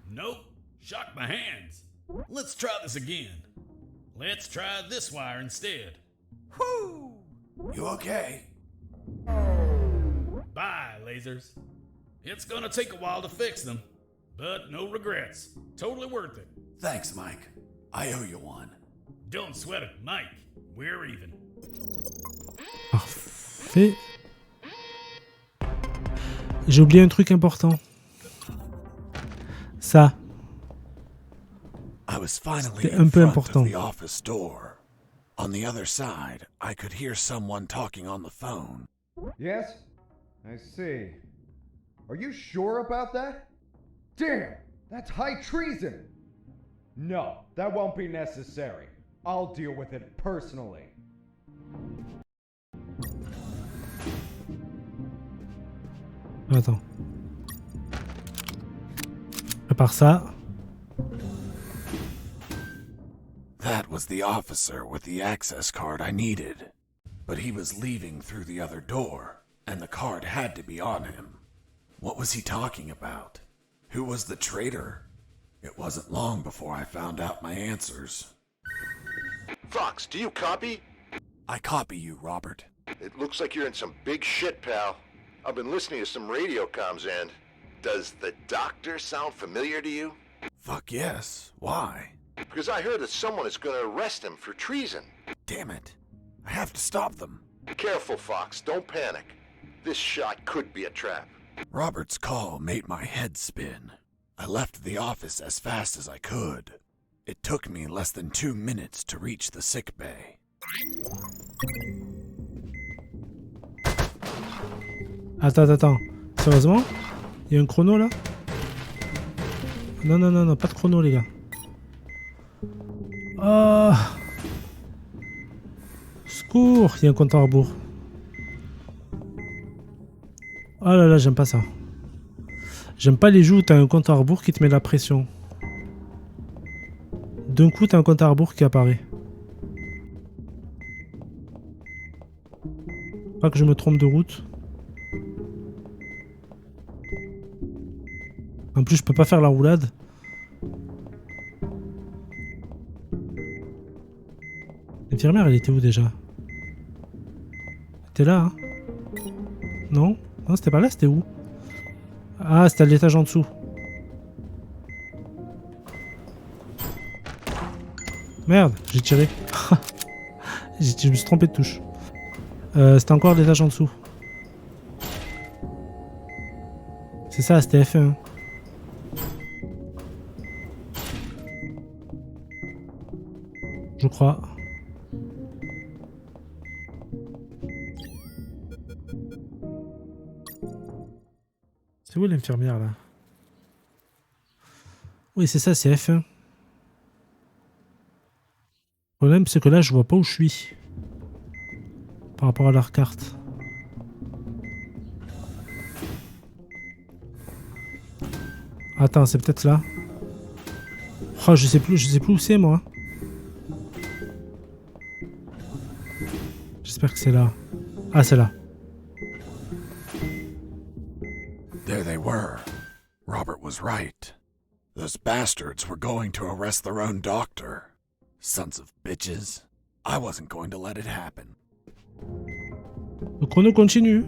Nope. Shocked my hands. Let's try this again. Let's try this wire instead. Whoo! You okay? Bye, lasers. It's gonna take a while to fix them, but no regrets. Totally worth it. Thanks, Mike. I owe you one. Don't sweat it, Mike. We're even. Parfait. J'ai oublié un truc important. Ça. I was finally C'était in un peu front important. of the office door. On the other side, I could hear someone talking on the phone. Yes? I see. Are you sure about that? Damn! That's high treason! No, that won't be necessary. I'll deal with it personally. Attends. Prépare ça. That was the officer with the access card I needed. But he was leaving through the other door, and the card had to be on him. What was he talking about? Who was the traitor? It wasn't long before I found out my answers. Fox, do you copy? I copy you, Robert. It looks like you're in some big shit, pal. I've been listening to some radio comms and... Does the doctor sound familiar to you? Fuck yes. Why? Because I heard that someone is going to arrest him for treason. Damn it. I have to stop them. Careful, Fox. Don't panic. This shot could be a trap. Robert's call made my head spin. I left the office as fast as I could. It took me less than 2 minutes to reach the sick bay. Attends. Sérieusement? Il y a un chrono là? Non, pas de chrono les gars. Ah! Secours! Il y a un compte à rebours. Oh là là, j'aime pas ça. J'aime pas les jeux où t'as un compte à rebours qui te met la pression. D'un coup, t'as un compte à rebours qui apparaît. Pas que je me trompe de route. En plus, je peux pas faire la roulade. L'infirmière, elle était où déjà? Elle était là, hein? Non? Non, c'était pas là, c'était où? Ah, c'était à l'étage en dessous. Merde, j'ai tiré. Je me suis trompé de touche. C'était encore l'étage en dessous. C'est ça, c'était F1. Je crois. C'est où l'infirmière là? Oui, c'est ça, c'est F1. Le problème, c'est que là, je vois pas où je suis. Par rapport à leur carte. Attends, c'est peut-être là. Oh, je sais plus où c'est moi. J'espère que c'est là. Ah, c'est là. There they were. Robert was right. Those bastards were going to arrest their own doctor. Sons of bitches. I wasn't going to let it happen. Le chrono continue.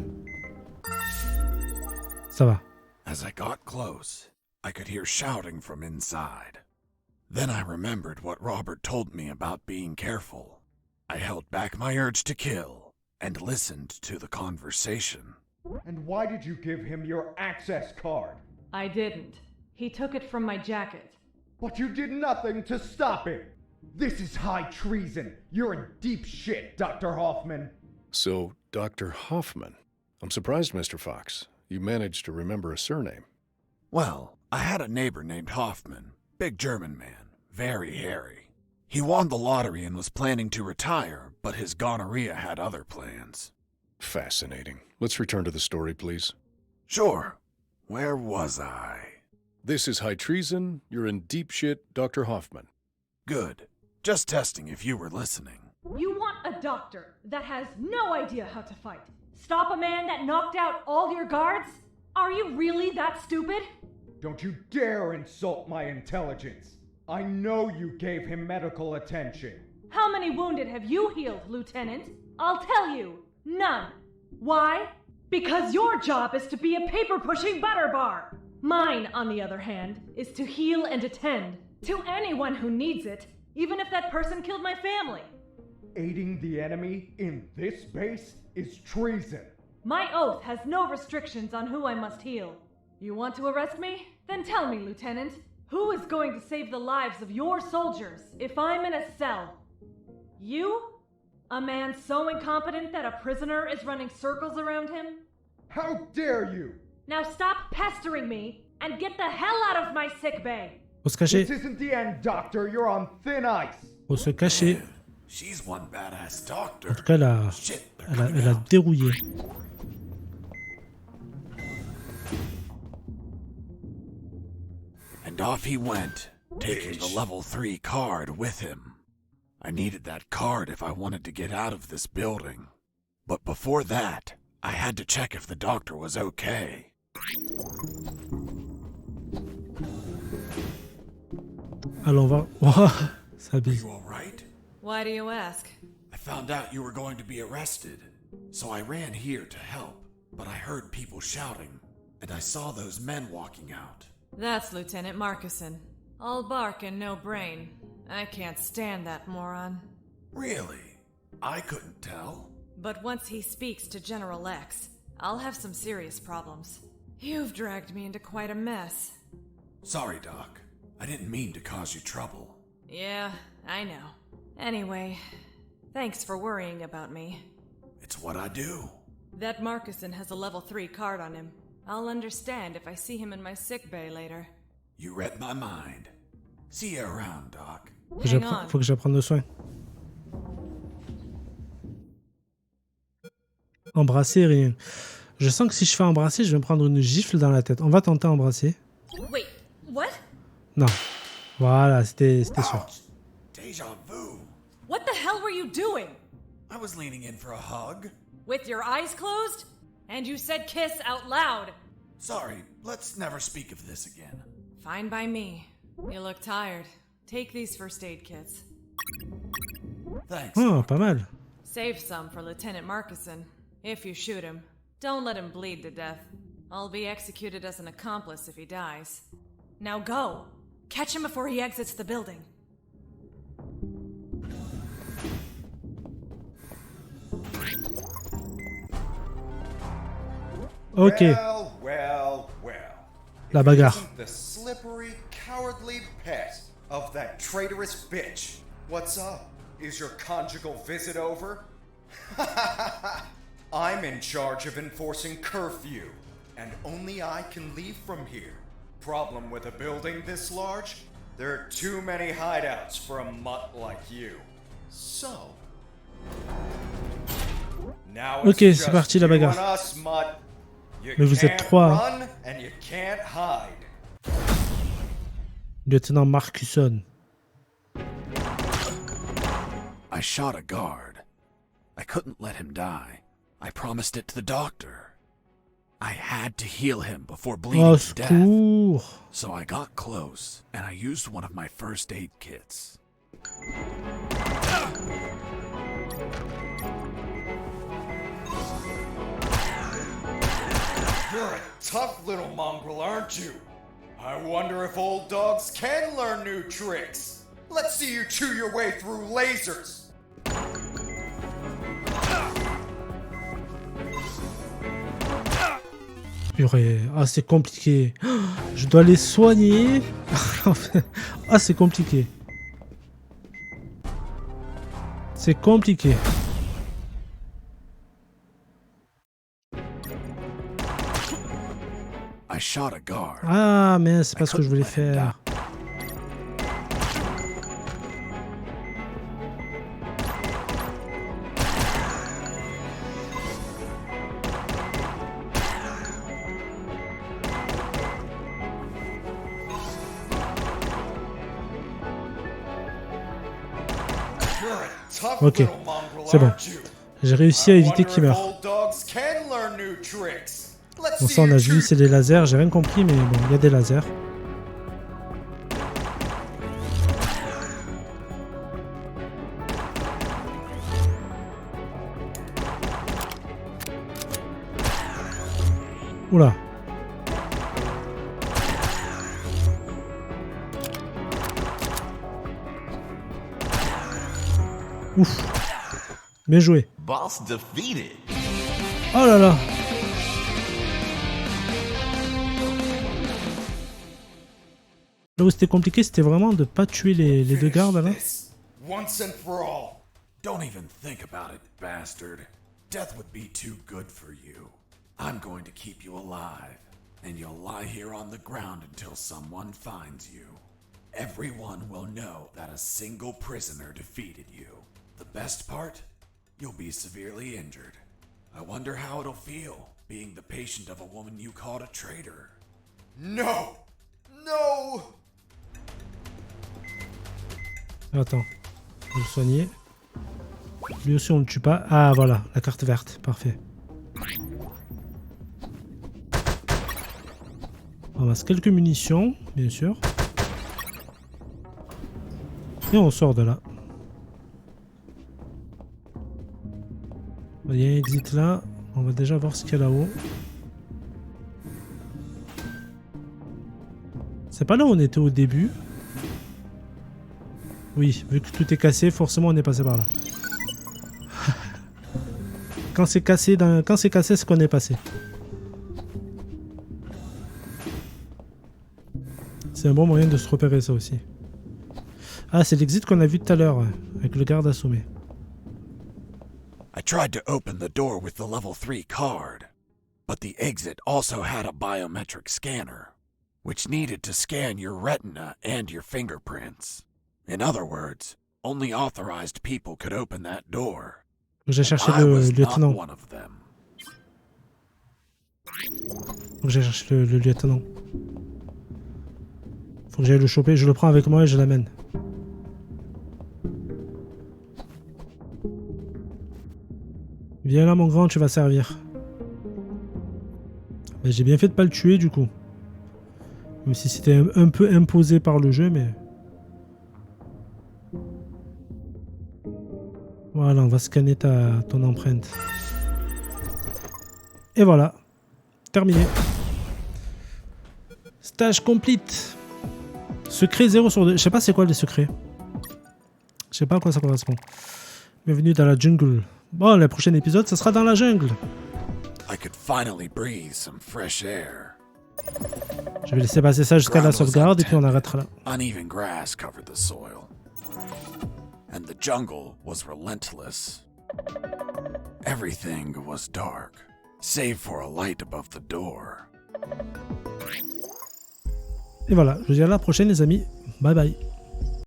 Ça va. As I got close, I could hear shouting from inside. Then I remembered what Robert told me about being careful. I held back my urge to kill and listened to the conversation. And why did you give him your access card? I didn't. He took it from my jacket. But you did nothing to stop him! This is high treason! You're in deep shit, Dr. Hoffman! So, Dr. Hoffman. I'm surprised, Mr. Fox. You managed to remember a surname. Well, I had a neighbor named Hoffman. Big German man. Very hairy. He won the lottery and was planning to retire, but his gonorrhea had other plans. Fascinating. Let's return to the story, please. Sure. Where was I? This is high treason. You're in deep shit, Dr. Hoffman. Good. Just testing if you were listening. You want a doctor that has no idea how to fight? Stop a man that knocked out all your guards? Are you really that stupid? Don't you dare insult my intelligence! I know you gave him medical attention. How many wounded have you healed, Lieutenant? I'll tell you, none. Why? Because your job is to be a paper-pushing butterbar. Mine, on the other hand, is to heal and attend to anyone who needs it, even if that person killed my family. Aiding the enemy in this base is treason. My oath has no restrictions on who I must heal. You want to arrest me? Then tell me, Lieutenant. Who is going to save the lives of your soldiers if I'm in a cell? You? A man so incompetent that a prisoner is running circles around him? How dare you! Now stop pestering me and get the hell out of my sick bay! Faut se cacher. This isn't the end, Doctor. You're on thin ice. Faut se cacher. She's one badass En doctor. tout cas, elle a dérouillé. And off he went, taking the level 3 card with him. I needed that card if I wanted to get out of this building. But before that, I had to check if the doctor was okay. Alors on va... Oh, ça Are bise. you alright? Why do you ask? I found out you were going to be arrested, so I ran here to help. But I heard people shouting, and I saw those men walking out. That's Lieutenant Marcuson. All bark and no brain. I can't stand that moron. Really? I couldn't tell. But once he speaks to General X, I'll have some serious problems. You've dragged me into quite a mess. Sorry, Doc. I didn't mean to cause you trouble. Yeah, I know. Anyway, thanks for worrying about me. It's what I do. That Marcuson has a level 3 card on him. I'll understand if I see him in my sickbay later. You read my mind. See you around, Doc. Faut que j'apprenne soin. Embrasser, rien. Je sens que si je fais embrasser, je vais me prendre une gifle dans la tête. On va tenter embrasser. Wait, what? Non. Voilà, c'était sûr. Deja vu. What the hell were you doing? I was leaning in for a hug. With your eyes closed? And you said kiss out loud. Sorry, let's never speak of this again. Fine by me. You look tired. Take these first aid kits. Thanks. Oh, pas mal. Save some for Lieutenant Marcuson. If you shoot him, don't let him bleed to death. I'll be executed as an accomplice if he dies. Now go! Catch him before he exits the building. Ok. Well. La bagarre. Isn't the slippery, cowardly pet of that traitorous bitch. What's up? Is your conjugal visit over? I'm in charge of enforcing curfew, and only I can leave from here. Problem with a building this large? There are too many hideouts for a mutt like you. So... Now it's Ok, c'est just parti la you bagarre. and us, mutt. You Mais vous êtes can't trois. run and you can't hide. Lieutenant Marcuson. I shot a guard. I couldn't let him die. I promised it to the doctor. I had to heal him before bleeding Oh, to death. secours. So I got close, and I used one of my first aid kits. You're a tough little mongrel, aren't you? I wonder if old dogs can learn new tricks. Let's see you chew your way through lasers. Purée. Ah, c'est compliqué. Je dois les soigner. Ah, c'est compliqué. C'est compliqué. I shot a guard. Ah, mais c'est pas ce que je voulais faire. Ok, c'est bon. J'ai réussi à éviter qu'il meure. Bon, ça on a vu, c'est des lasers, j'ai rien compris, mais bon, il y a des lasers. Oula. Ouf. Bien joué. Boss defeated. Oh là là. où c'était compliqué, c'était vraiment de pas tuer les deux gardes là. Once and for all. Don't even think about it, bastard. Death would be too good for you. I'm going to keep you alive, and you'll lie here on the ground until someone finds you. Everyone will know that a single prisoner defeated you. The best part? You'll be severely injured. I wonder how it'll feel, being the patient of a woman you called a traitor. No! No! Attends, je vais le soigner. Lui aussi on le tue pas. Ah voilà, la carte verte, parfait. On ramasse quelques munitions, bien sûr. Et on sort de là. Il y a un exit là. On va déjà voir ce qu'il y a là-haut. C'est pas là où on était au début. Oui, vu que tout est cassé, forcément on est passé par là. Quand c'est cassé, c'est qu'on est passé. C'est un bon moyen de se repérer ça aussi. Ah, c'est l'exit qu'on a vu tout à l'heure, avec le garde assommé. I tried to open the door with the level 3 card, but the exit also had a biometric scanner, which needed to scan your retina and your fingerprints. In other words, only authorized people could open that door. J'ai cherché I le was not lieutenant. one of them. Faut que j'aille chercher le lieutenant. Faut que j'aille le choper, je le prends avec moi et je l'amène. Viens là mon grand, tu vas servir. Mais j'ai bien fait de pas le tuer du coup. Même si c'était un peu imposé par le jeu, mais... Voilà, on va scanner ton empreinte. Et voilà. Terminé. Stage complete. Secret 0 sur 2. Je sais pas c'est quoi les secrets. Je sais pas à quoi ça correspond. Bienvenue dans la jungle. Bon, le prochain épisode, ça sera dans la jungle. I could finally breathe some fresh air. Je vais laisser passer ça jusqu'à la sauvegarde et puis on arrêtera là. Uneven grass covered the soil. And the jungle was relentless. Everything was dark, save for a light above the door. Et voilà, je vous dis à la prochaine les amis. Bye bye.